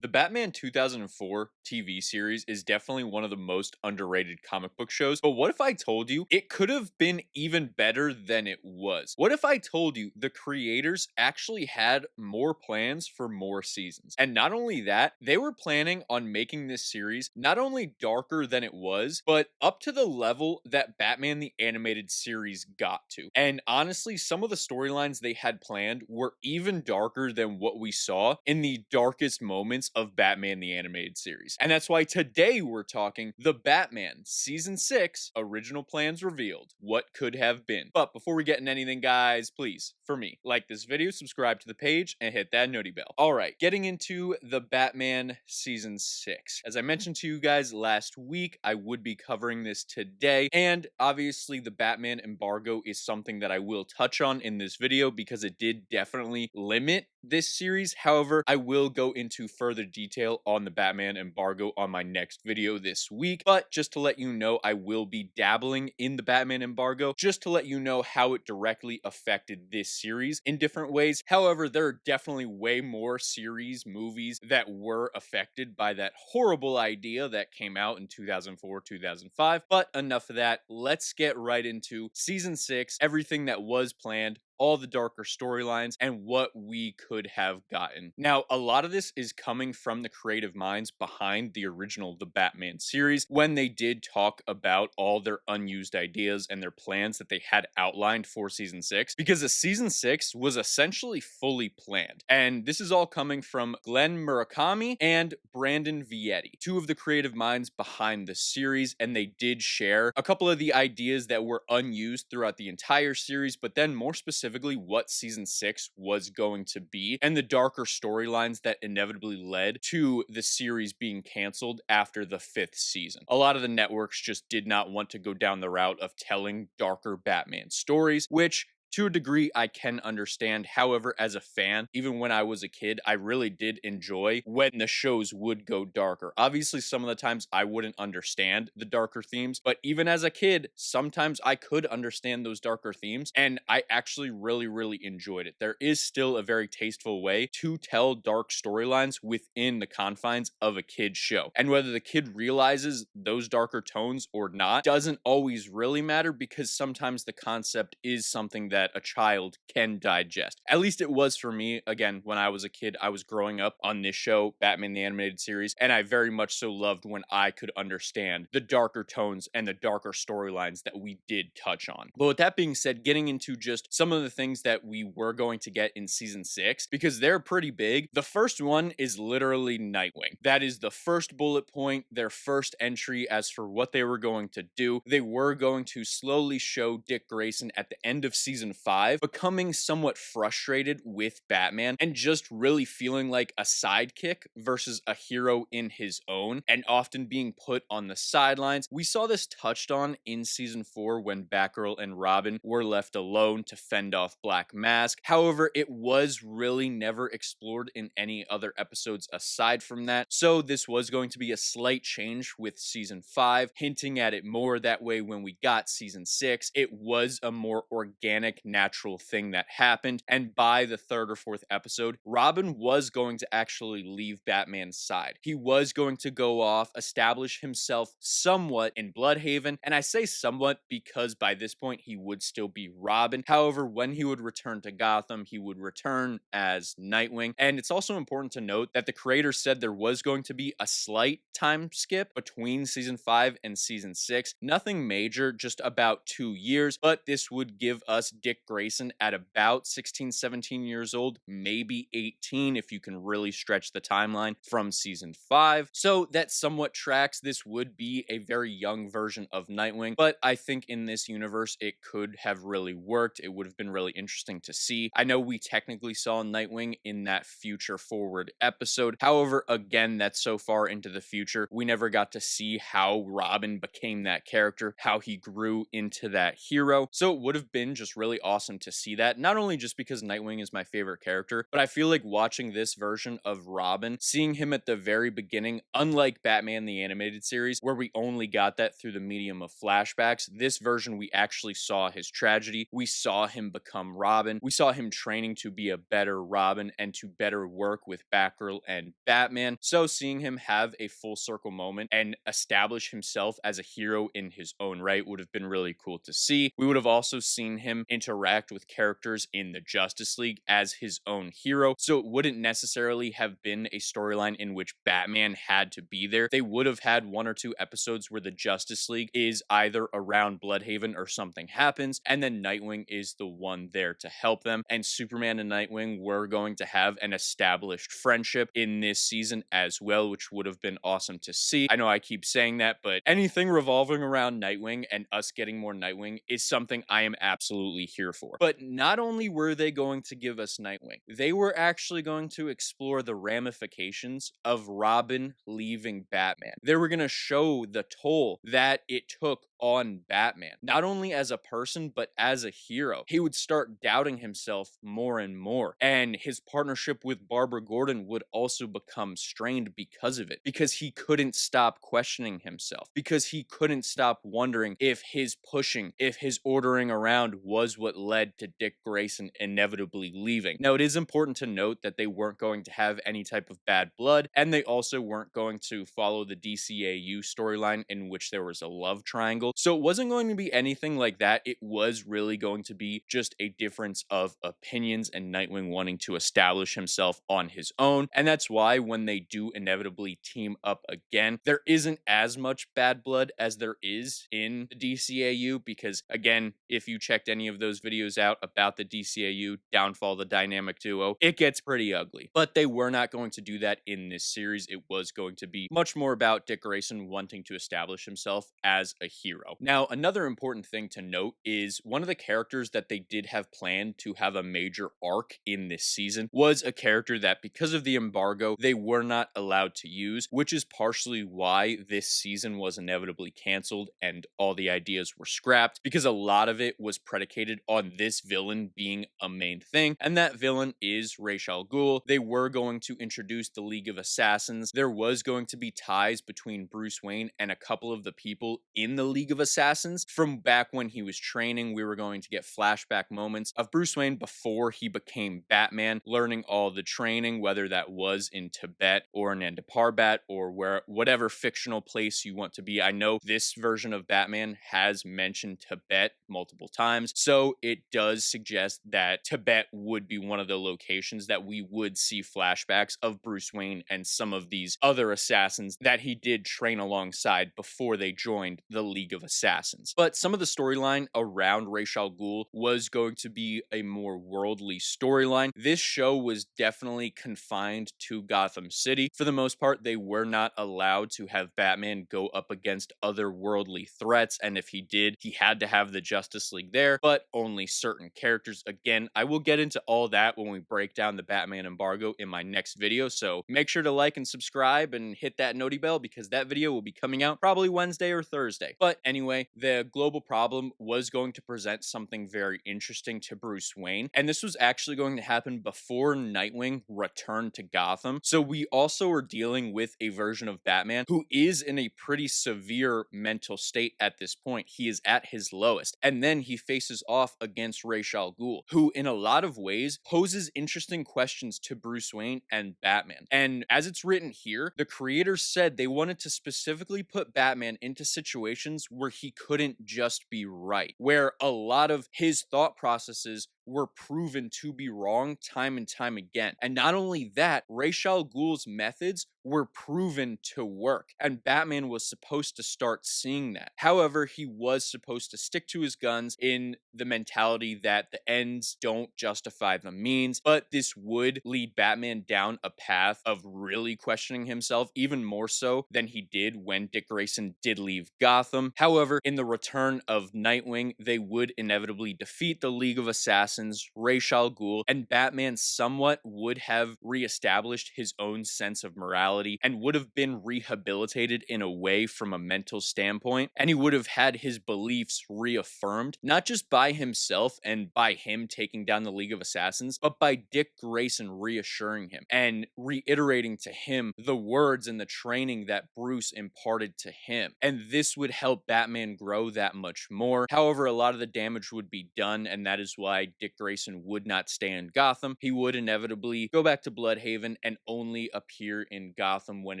The Batman 2004 TV series is definitely one of the most underrated comic book shows. But what if I told you it could have been even better than it was? What if I told you the creators actually had more plans for more seasons? And not only that, they were planning on making this series not only darker than it was, but up to the level that Batman the Animated Series got to. And honestly, some of the storylines they had planned were even darker than what we saw in the darkest moments of Batman the Animated Series. And that's why today we're talking The Batman Season 6 Original Plans Revealed, What Could Have Been. But before we get into anything, guys, please, for me, like this video, subscribe to the page, and hit that noti bell. Alright, getting into The Batman Season 6. As I mentioned to you guys last week, I would be covering this today, and obviously the Batman embargo is something that I will touch on in this video because it did definitely limit this series. However, I will go into further detail on the Batman embargo on my next video this week. But just to let you know, I will be dabbling in the Batman embargo just to let you know how it directly affected this series in different ways. However, there are definitely way more series, movies that were affected by that horrible idea that came out in 2004, 2005. But enough of that. Let's get right into season 6, everything that was planned, all the darker storylines, and what we could have gotten. Now, a lot of this is coming from the creative minds behind the original The Batman series when they did talk about all their unused ideas and their plans that they had outlined for season 6, because the season 6 was essentially fully planned. And this is all coming from Glenn Murakami and Brandon Vietti, two of the creative minds behind the series, and they did share a couple of the ideas that were unused throughout the entire series, but then more specifically what season 6 was going to be and the darker storylines that inevitably led to the series being canceled after the 5th season. A lot of the networks just did not want to go down the route of telling darker Batman stories, which to a degree, I can understand. However, as a fan, even when I was a kid, I really did enjoy when the shows would go darker. Obviously, some of the times I wouldn't understand the darker themes, but even as a kid, sometimes I could understand those darker themes, and I actually really enjoyed it. There is still a very tasteful way to tell dark storylines within the confines of a kid's show. And whether the kid realizes those darker tones or not doesn't always really matter, because sometimes the concept is something that a child can digest. At least it was for me. Again, when I was a kid, I was growing up on this show, Batman the Animated Series, and I very much so loved when I could understand the darker tones and the darker storylines that we did touch on. But with that being said, getting into just some of the things that we were going to get in season 6, because they're pretty big. The first one is literally Nightwing. That is the first bullet point, their first entry as for what they were going to do. They were going to slowly show Dick Grayson at the end of season 5 becoming somewhat frustrated with Batman and just really feeling like a sidekick versus a hero in his own, and often being put on the sidelines. We saw this touched on in season 4 when Batgirl and Robin were left alone to fend off Black Mask. However, it was really never explored in any other episodes aside from that. So this was going to be a slight change with season 5, hinting at it more. That way, when we got season 6, it was a more organic, natural thing that happened. And by the 3rd or 4th episode, Robin was going to actually leave Batman's side. He was going to go off, establish himself somewhat in Bloodhaven. And I say somewhat because by this point he would still be Robin. However, when he would return to Gotham, he would return as Nightwing. And it's also important to note that the creator said there was going to be a slight time skip between season 5 and season 6. Nothing major, just about 2 years, but this would give us Dick Grayson at about 16, 17 years old, maybe 18 if you can really stretch the timeline from season 5. So that somewhat tracks. This would be a very young version of Nightwing, but I think in this universe it could have really worked. It would have been really interesting to see. I know we technically saw Nightwing in that Future Forward episode. However, again, that's so far into the future. We never got to see how Robin became that character, how he grew into that hero. So it would have been just really really awesome to see that, not only just because Nightwing is my favorite character, but I feel like watching this version of Robin, seeing him at the very beginning, unlike Batman the Animated Series, where we only got that through the medium of flashbacks, this version we actually saw his tragedy. We saw him become Robin. We saw him training to be a better Robin and to better work with Batgirl and Batman. So seeing him have a full circle moment and establish himself as a hero in his own right would have been really cool to see. We would have also seen him interact with characters in the Justice League as his own hero. So it wouldn't necessarily have been a storyline in which Batman had to be there. They would have had 1 or 2 episodes where the Justice League is either around Bloodhaven or something happens, and then Nightwing is the one there to help them. And Superman and Nightwing were going to have an established friendship in this season as well, which would have been awesome to see. I know I keep saying that, but anything revolving around Nightwing and us getting more Nightwing is something I am absolutely here for. But not only were they going to give us Nightwing, they were actually going to explore the ramifications of Robin leaving Batman. They were going to show the toll that it took on Batman, not only as a person, but as a hero. He would start doubting himself more and more, and his partnership with Barbara Gordon would also become strained because of it, because he couldn't stop questioning himself, because he couldn't stop wondering if his pushing, if his ordering around was what led to Dick Grayson inevitably leaving. Now, it is important to note that they weren't going to have any type of bad blood, and they also weren't going to follow the DCAU storyline in which there was a love triangle. So it wasn't going to be anything like that. It was really going to be just a difference of opinions and Nightwing wanting to establish himself on his own. And that's why when they do inevitably team up again, there isn't as much bad blood as there is in the DCAU, because again, if you checked any of those videos out about the DCAU, Downfall the Dynamic Duo, it gets pretty ugly. But they were not going to do that in this series. It was going to be much more about Dick Grayson wanting to establish himself as a hero. Now, another important thing to note is one of the characters that they did have planned to have a major arc in this season was a character that, because of the embargo, they were not allowed to use, which is partially why this season was inevitably canceled and all the ideas were scrapped, because a lot of it was predicated on this villain being a main thing, and that villain is Ra's al Ghul. They were going to introduce the League of Assassins. There was going to be ties between Bruce Wayne and a couple of the people in the League of Assassins from back when he was training. We were going to get flashback moments of Bruce Wayne before he became Batman, learning all the training, whether that was in Tibet or Nanda Parbat or whatever fictional place you want to be. I know this version of Batman has mentioned Tibet multiple times, so it does suggest that Tibet would be one of the locations that we would see flashbacks of Bruce Wayne and some of these other assassins that he did train alongside before they joined the League of Assassins. But some of the storyline around Ra's al Ghul was going to be a more worldly storyline. This show was definitely confined to Gotham City. For the most part, they were not allowed to have Batman go up against other worldly threats, and if he did, he had to have the Justice League there, but only certain characters. Again, I will get into all that when we break down the Batman embargo in my next video, so make sure to like and subscribe and hit that noti bell, because that video will be coming out probably Wednesday or Thursday. But anyway, the global problem was going to present something very interesting to Bruce Wayne, and this was actually going to happen before Nightwing returned to Gotham. So we also are dealing with a version of Batman who is in a pretty severe mental state at this point. He is at his lowest, and then he faces off against Ra's al Ghul, who in a lot of ways poses interesting questions to Bruce Wayne and Batman. And as it's written here, the creators said they wanted to specifically put Batman into situations where he couldn't just be right, where a lot of his thought processes were proven to be wrong time and time again. And not only that, Ra's al Ghul's methods were proven to work, and Batman was supposed to start seeing that. However, he was supposed to stick to his guns in the mentality that the ends don't justify the means, but this would lead Batman down a path of really questioning himself, even more so than he did when Dick Grayson did leave Gotham. However, in the return of Nightwing, they would inevitably defeat the League of Assassins, Ra's al Ghul, and Batman somewhat would have reestablished his own sense of morality reality and would have been rehabilitated in a way from a mental standpoint, and he would have had his beliefs reaffirmed, not just by himself and by him taking down the League of Assassins, but by Dick Grayson reassuring him and reiterating to him the words and the training that Bruce imparted to him. And this would help Batman grow that much more. However, a lot of the damage would be done, and that is why Dick Grayson would not stay in Gotham. He would inevitably go back to Bloodhaven and only appear in Gotham when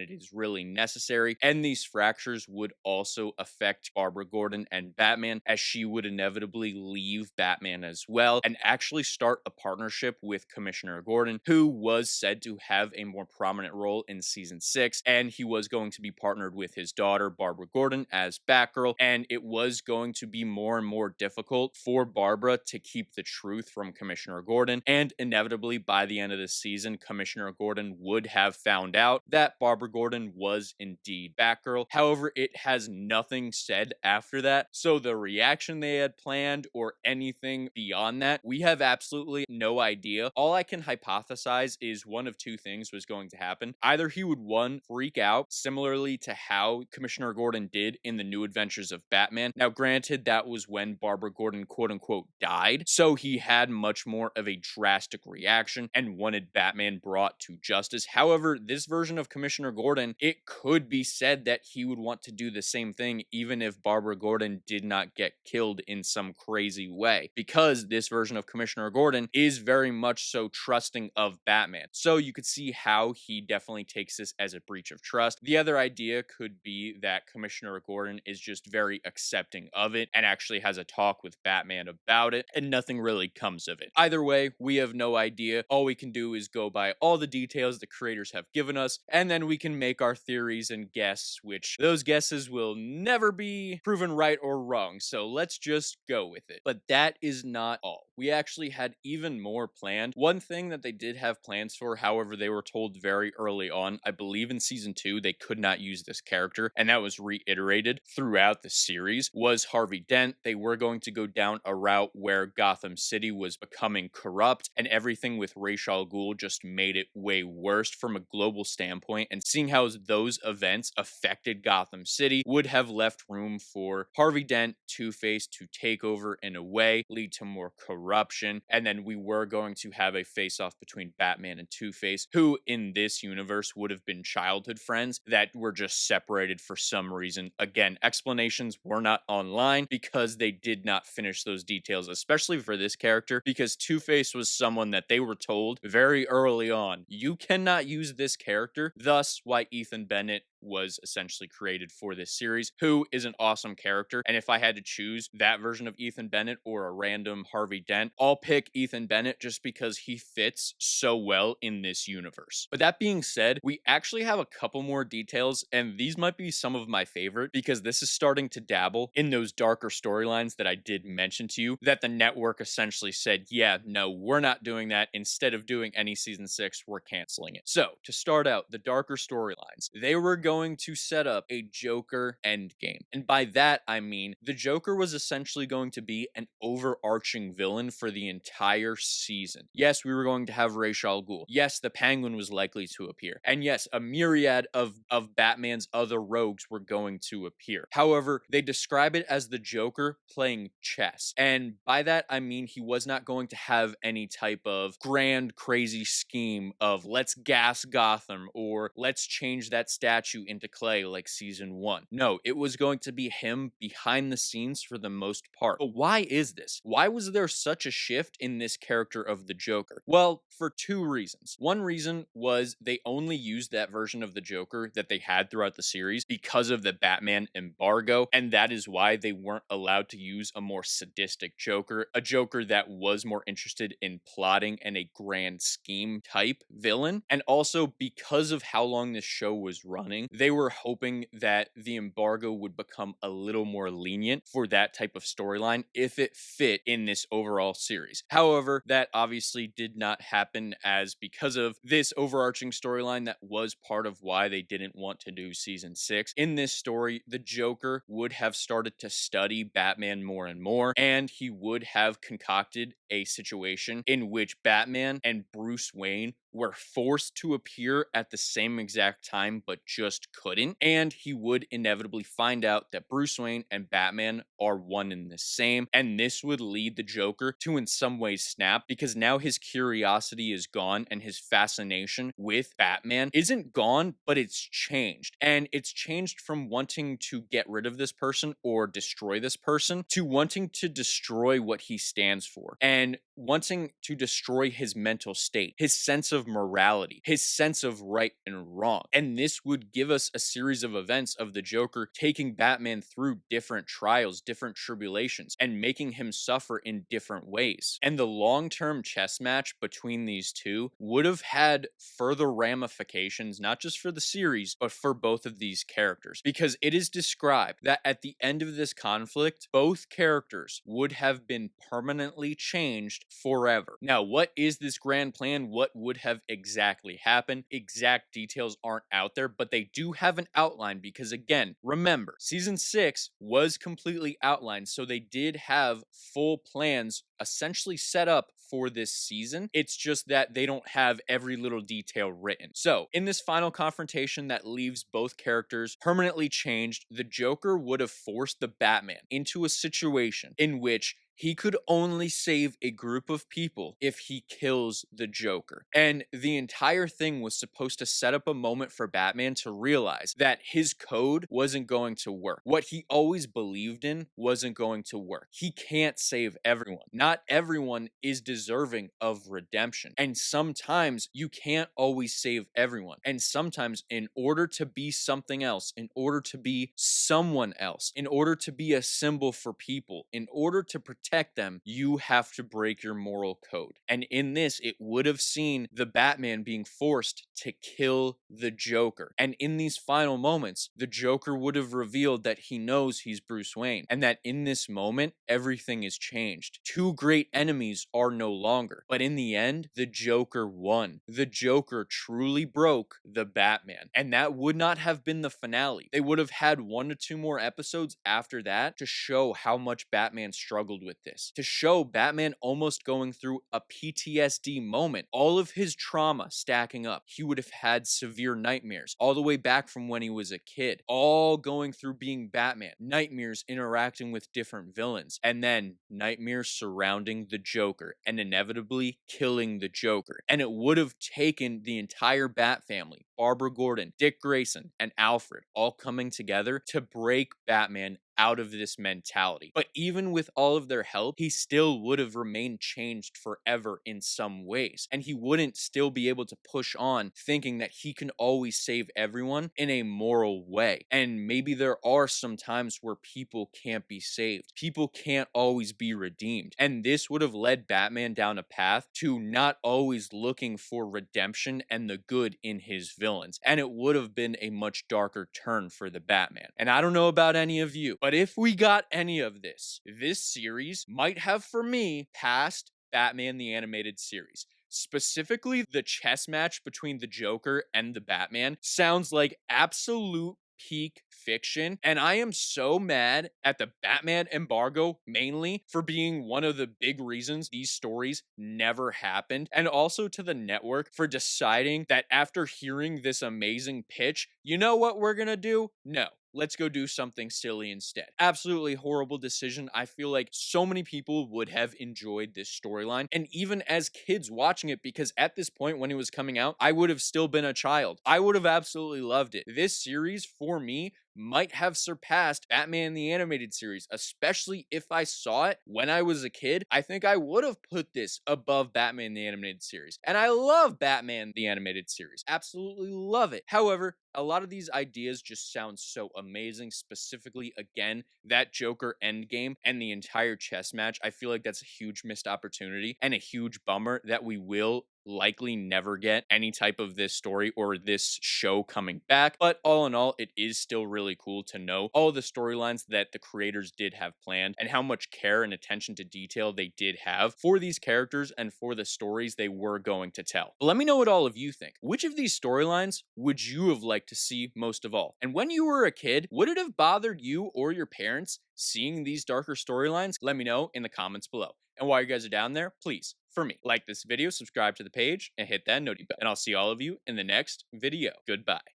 it is really necessary. And these fractures would also affect Barbara Gordon and Batman, as she would inevitably leave Batman as well and actually start a partnership with Commissioner Gordon, who was said to have a more prominent role in season 6, and he was going to be partnered with his daughter Barbara Gordon as Batgirl, and it was going to be more and more difficult for Barbara to keep the truth from Commissioner Gordon, and inevitably by the end of the season, Commissioner Gordon would have found out that Barbara Gordon was indeed Batgirl. However, it has nothing said after that, so the reaction they had planned or anything beyond that, we have absolutely no idea. All I can hypothesize is one of two things was going to happen. Either he would, one, freak out, similarly to how Commissioner Gordon did in the New Adventures of Batman. Now, granted, that was when Barbara Gordon quote-unquote died, so he had much more of a drastic reaction and wanted Batman brought to justice. However, this version of Commissioner Gordon, it could be said that he would want to do the same thing even if Barbara Gordon did not get killed in some crazy way, because this version of Commissioner Gordon is very much so trusting of Batman. So you could see how he definitely takes this as a breach of trust. The other idea could be that Commissioner Gordon is just very accepting of it and actually has a talk with Batman about it, and nothing really comes of it. Either way, we have no idea. All we can do is go by all the details the creators have given us, and then we can make our theories and guess, which those guesses will never be proven right or wrong, so let's just go with it. But that is not all. We actually had even more planned. One thing that they did have plans for, however, they were told very early on, I believe in season 2, they could not use this character, and that was reiterated throughout the series, was Harvey Dent. They were going to go down a route where Gotham City was becoming corrupt, and everything with Ra's al Ghul just made it way worse from a global standpoint, and seeing how those events affected Gotham City would have left room for Harvey Dent, Two-Face to take over in a way, lead to more corruption, and then we were going to have a face-off between Batman and Two-Face, who in this universe would have been childhood friends that were just separated for some reason. Again, explanations were not online because they did not finish those details, especially for this character, because Two-Face was someone that they were told very early on, you cannot use this character, thus why Ethan Bennett was essentially created for this series, who is an awesome character. And if I had to choose that version of Ethan Bennett or a random Harvey Dent, I'll pick Ethan Bennett just because he fits so well in this universe. But that being said, we actually have a couple more details, and these might be some of my favorite because this is starting to dabble in those darker storylines that I did mention to you, that the network essentially said, yeah, no, we're not doing that. Instead of doing any season 6, we're canceling it. So to start out, the darker storylines, they were going to set up a Joker endgame. And by that, I mean the Joker was essentially going to be an overarching villain for the entire season. Yes, we were going to have Ra's al Ghul. Yes, the Penguin was likely to appear. And yes, a myriad of Batman's other rogues were going to appear. However, they describe it as the Joker playing chess. And by that, I mean he was not going to have any type of grand, crazy scheme of let's gas Gotham or let's change that statue into clay like season 1. No, it was going to be him behind the scenes for the most part. But why is this? Why was there such a shift in this character of the Joker? Well, for two reasons. One reason was they only used that version of the Joker that they had throughout the series because of the Batman embargo, and that is why they weren't allowed to use a more sadistic Joker, a Joker that was more interested in plotting and a grand scheme type villain. And also because of how long this show was running, they were hoping that the embargo would become a little more lenient for that type of storyline if it fit in this overall series. However, that obviously did not happen, as because of this overarching storyline that was part of why they didn't want to do season 6. In this story, the Joker would have started to study Batman more and more, and he would have concocted a situation in which Batman and Bruce Wayne were forced to appear at the same exact time but just couldn't. And he would inevitably find out that Bruce Wayne and Batman are one and the same. And this would lead the Joker to, in some ways, snap, because now his curiosity is gone and his fascination with Batman isn't gone, but it's changed. And it's changed from wanting to get rid of this person or destroy this person to wanting to destroy what he stands for and wanting to destroy his mental state, his sense of morality, his sense of right and wrong. And this would give us a series of events of the Joker taking Batman through different trials, different tribulations, and making him suffer in different ways. And the long-term chess match between these two would have had further ramifications, not just for the series, but for both of these characters. Because it is described that at the end of this conflict, both characters would have been permanently changed forever. Now, what is this grand plan? What would have exactly happened? Exact details aren't out there, but they do have an outline because, again, remember, season 6 was completely outlined, so they did have full plans essentially set up for this season. It's just that they don't have every little detail written. So, in this final confrontation that leaves both characters permanently changed, the Joker would have forced the Batman into a situation in which he could only save a group of people if he kills the Joker. And the entire thing was supposed to set up a moment for Batman to realize that his code wasn't going to work. What he always believed in wasn't going to work. He can't save everyone. Not everyone is deserving of redemption. And sometimes you can't always save everyone. And sometimes, in order to be something else, in order to be someone else, in order to be a symbol for people, in order to protect them, you have to break your moral code. And in this, it would have seen the Batman being forced to kill the Joker. And in these final moments, the Joker would have revealed that he knows he's Bruce Wayne, and that in this moment, everything is changed. Two great enemies are no longer. But in the end, the Joker won. The Joker truly broke the Batman. And that would not have been the finale. They would have had 1 to 2 more episodes after that to show how much Batman struggled with this, to show Batman almost going through a PTSD moment, all of his trauma stacking up. He would have had severe nightmares all the way back from when he was a kid, all going through being Batman, nightmares interacting with different villains, and then nightmares surrounding the Joker and inevitably killing the Joker. And it would have taken the entire Bat family, Barbara Gordon, Dick Grayson, and Alfred, all coming together to break Batman out of this mentality. But even with all of their help, he still would have remained changed forever in some ways. And he wouldn't still be able to push on thinking that he can always save everyone in a moral way. And maybe there are some times where people can't be saved. People can't always be redeemed. And this would have led Batman down a path to not always looking for redemption and the good in his villains. And it would have been a much darker turn for the Batman. And I don't know about any of you, but if we got any of this, this series might have, for me, passed Batman the Animated Series. Specifically, the chess match between the Joker and the Batman sounds like absolute peak fiction, and I am so mad at the Batman embargo mainly for being one of the big reasons these stories never happened, and also to the network for deciding that after hearing this amazing pitch, you know what we're gonna do? No. Let's go do something silly instead. Absolutely horrible decision. I feel like so many people would have enjoyed this storyline, and even as kids watching it, because at this point when it was coming out, I would have still been a child. I would have absolutely loved it. This series, for me, might have surpassed Batman the Animated Series, especially if I saw it when I was a kid. I think I would have put this above Batman the Animated Series. And I love Batman the Animated Series. Absolutely love it. However, a lot of these ideas just sound so amazing, specifically, again, that Joker endgame and the entire chess match. I feel like that's a huge missed opportunity and a huge bummer that we will likely never get any type of this story or this show coming back. But all in all, it is still really cool to know all the storylines that the creators did have planned and how much care and attention to detail they did have for these characters and for the stories they were going to tell. But let me know what all of you think. Which of these storylines would you have liked to see most of all? And when you were a kid, would it have bothered you or your parents seeing these darker storylines? Let me know in the comments below. And while you guys are down there, please for me. Like this video, subscribe to the page, and hit that noti bell. And I'll see all of you in the next video. Goodbye.